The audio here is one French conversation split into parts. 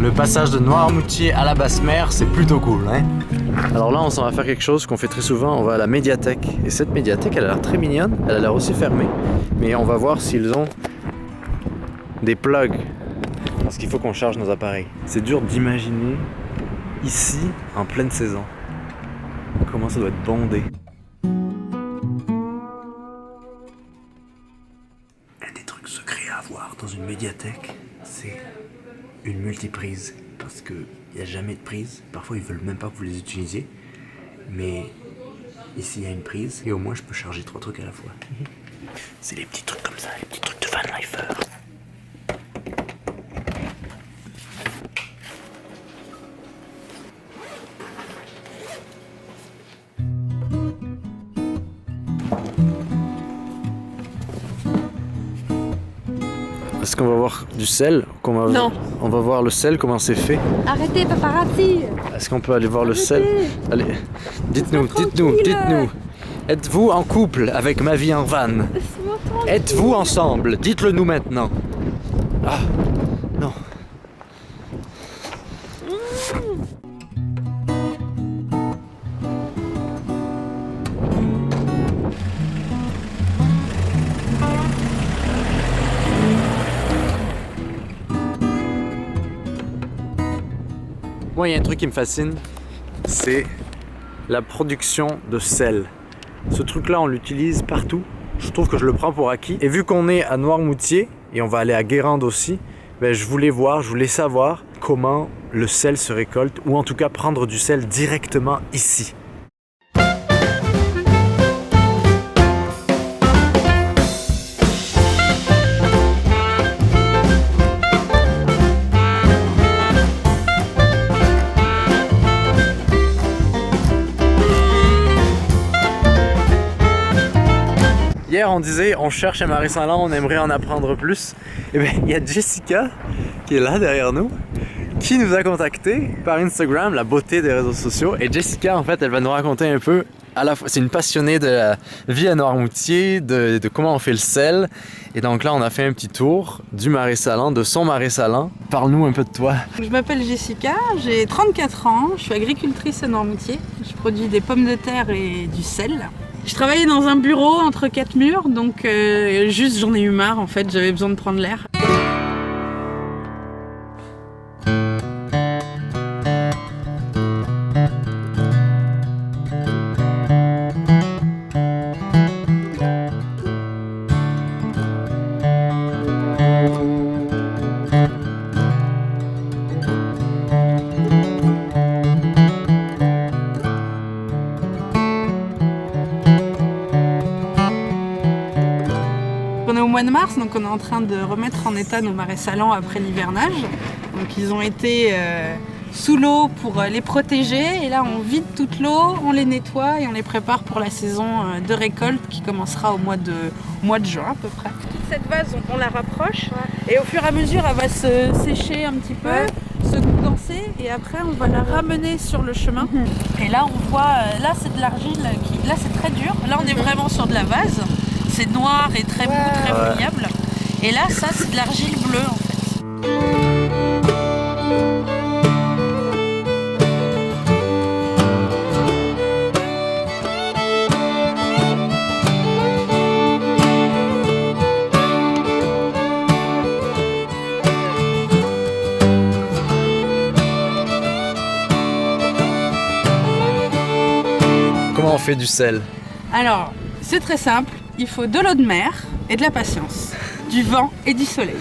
Le passage de Noirmoutier à la basse mer, c'est plutôt cool, hein? Alors là, on s'en va faire quelque chose qu'on fait très souvent, on va à la médiathèque. Et cette médiathèque, elle a l'air très mignonne, elle a l'air aussi fermée. Mais on va voir s'ils ont des plugs. Parce qu'il faut qu'on charge nos appareils. C'est dur d'imaginer ici, en pleine saison, comment ça doit être bondé. Un des trucs secrets à avoir dans une médiathèque, c'est une multiprise. Parce qu'il n'y a jamais de prise. Parfois, ils veulent même pas que vous les utilisiez. Mais ici, il y a une prise. Et au moins, je peux charger 3 trucs à la fois. C'est les petits trucs comme ça, les petits trucs de Van Lifer. Est-ce qu'on va voir du sel? Non. On va voir le sel, comment c'est fait. Arrêtez, paparazzi. Est-ce qu'on peut aller voir le sel? Allez, dites-nous. Êtes-vous en couple avec ma vie en van? Êtes-vous ensemble? Dites-le nous maintenant. Ah, non. Moi, il y a un truc qui me fascine, c'est la production de sel. Ce truc-là, on l'utilise partout. Je trouve que je le prends pour acquis. Et vu qu'on est à Noirmoutier, et on va aller à Guérande aussi, ben, je voulais savoir comment le sel se récolte, ou en tout cas prendre du sel directement ici. Hier, on disait, on cherche à Marie-Saint-Laurent, on aimerait en apprendre plus. Et bien, il y a Jessica qui est là derrière nous, qui nous a contactés par Instagram, la beauté des réseaux sociaux. Et Jessica, en fait, elle va nous raconter un peu, à la fois, c'est une passionnée de la vie à Noirmoutier, de comment on fait le sel. Et donc là, on a fait un petit tour du Marais Sallant, de son Marais Sallant. Parle-nous un peu de toi. Je m'appelle Jessica, j'ai 34 ans, je suis agricultrice à Noirmoutier. Je produis des pommes de terre et du sel. Je travaillais dans un bureau entre 4 murs, donc juste j'en ai eu marre en fait, j'avais besoin de prendre l'air. On est au mois de mars, donc on est en train de remettre en état nos marais salants après l'hivernage. Donc ils ont été sous l'eau pour les protéger et là on vide toute l'eau, on les nettoie et on les prépare pour la saison de récolte qui commencera au mois de juin à peu près. Toute cette vase on la rapproche et au fur et à mesure elle va se sécher un petit peu, se condenser et après on va la ramener sur le chemin. Et là on voit, là c'est de l'argile, là c'est très dur, là on est vraiment sur de la vase. C'est noir et très mou, très friable. Et là, ça, c'est de l'argile bleue, en fait. Comment on fait du sel? Alors, c'est très simple. Il faut de l'eau de mer et de la patience, du vent et du soleil.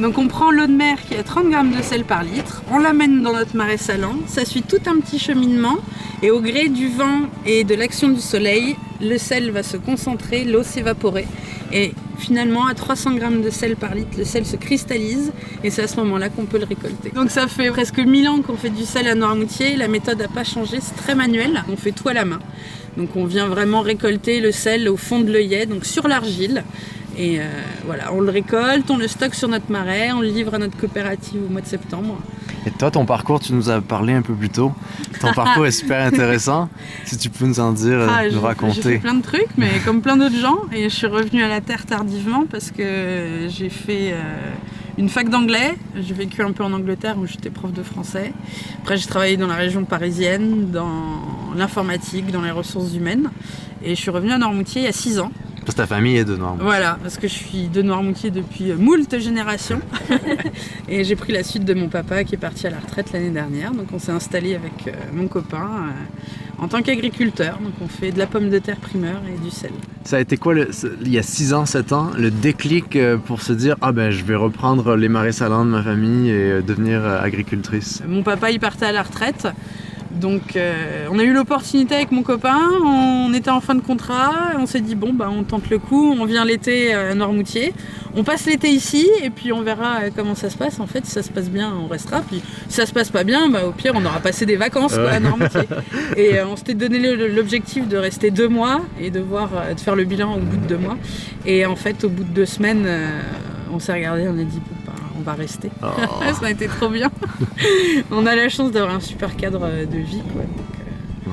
Donc on prend l'eau de mer qui a 30 grammes de sel par litre, on l'amène dans notre marais salant, ça suit tout un petit cheminement et au gré du vent et de l'action du soleil, le sel va se concentrer, l'eau s'évaporer et finalement à 300 grammes de sel par litre, le sel se cristallise et c'est à ce moment-là qu'on peut le récolter. Donc ça fait presque 1000 ans qu'on fait du sel à Noirmoutier, la méthode n'a pas changé, c'est très manuel, on fait tout à la main. Donc on vient vraiment récolter le sel au fond de l'œillet, donc sur l'argile. Et voilà, on le récolte, on le stocke sur notre marais, on le livre à notre coopérative au mois de septembre. Et toi, ton parcours, tu nous as parlé un peu plus tôt. Ton parcours est super intéressant. Si tu peux nous en dire, nous raconter. J'ai fait plein de trucs, mais comme plein d'autres gens. Et je suis revenue à la terre tardivement parce que j'ai fait une fac d'anglais. J'ai vécu un peu en Angleterre où j'étais prof de français. Après, j'ai travaillé dans la région parisienne, dans l'informatique, dans les ressources humaines. Et je suis revenue à Noirmoutier il y a 6 ans. Parce que ta famille est de Noirmoutier. Voilà, parce que je suis de Noirmoutier depuis moult générations. Et j'ai pris la suite de mon papa qui est parti à la retraite l'année dernière. Donc on s'est installé avec mon copain en tant qu'agriculteur. Donc on fait de la pomme de terre primeur et du sel. Ça a été quoi, il y a 6 ans, 7 ans, le déclic pour se dire « Ah ben, je vais reprendre les marais salants de ma famille et devenir agricultrice ». Mon papa, il partait à la retraite. Donc on a eu l'opportunité avec mon copain, on était en fin de contrat, on s'est dit bon bah on tente le coup, on vient l'été à Noirmoutier, on passe l'été ici et puis on verra comment ça se passe. En fait si ça se passe bien on restera, puis si ça se passe pas bien bah au pire on aura passé des vacances quoi, à Noirmoutier. Et on s'était donné l'objectif de rester 2 mois et de faire le bilan au bout de 2 mois. Et en fait au bout de 2 semaines on s'est regardé, on a dit bon, bah, on va rester. Oh. Ça a été trop bien. On a la chance d'avoir un super cadre de vie quoi. Donc,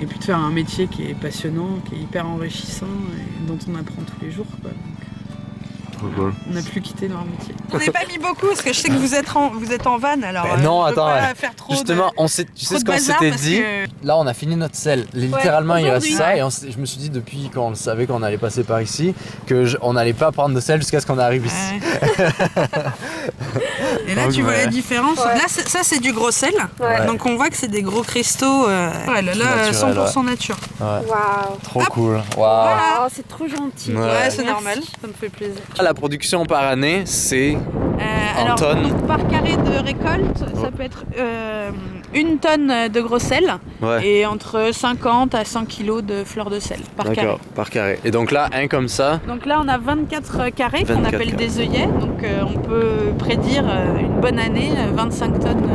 et puis de faire un métier qui est passionnant, qui est hyper enrichissant et dont on apprend tous les jours quoi. Cool. On n'a plus quitté Noirmoutier. On n'est pas mis beaucoup parce que je sais que vous êtes en van alors. Non, on attends. peut pas faire trop justement, tu sais ce qu'on s'était dit. Là, on a fini notre sel. Littéralement, il reste ça. Et je me suis dit depuis qu'on savait qu'on allait passer par ici on n'allait pas prendre de sel jusqu'à ce qu'on arrive ici. Et là, tu vois la différence. Là, ça, c'est du gros sel. Ouais. Donc, on voit que c'est des gros cristaux. Là, 100% nature. Waouh. Trop cool. Wow. Voilà. Oh, c'est trop gentil. Ouais, c'est Merci. normal. Ça me fait plaisir. La production par année, c'est Alors, tonnes. donc, par carré de récolte, ça peut être 1 tonne de gros sel et entre 50 à 100 kg de fleurs de sel par carré. D'accord, par carré. Et donc là, un comme ça. Donc là, on a 24 carrés qu'on 24 appelle des œillets. Donc on peut prédire une bonne année 25 tonnes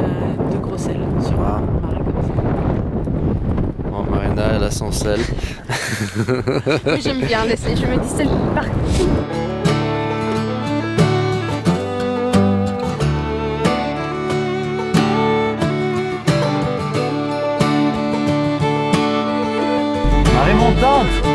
de gros sel sur un marais comme ça. Bon, Marina, elle a son sel. Oui, j'aime bien laisser. Je me dis c'est parti. Marée montante.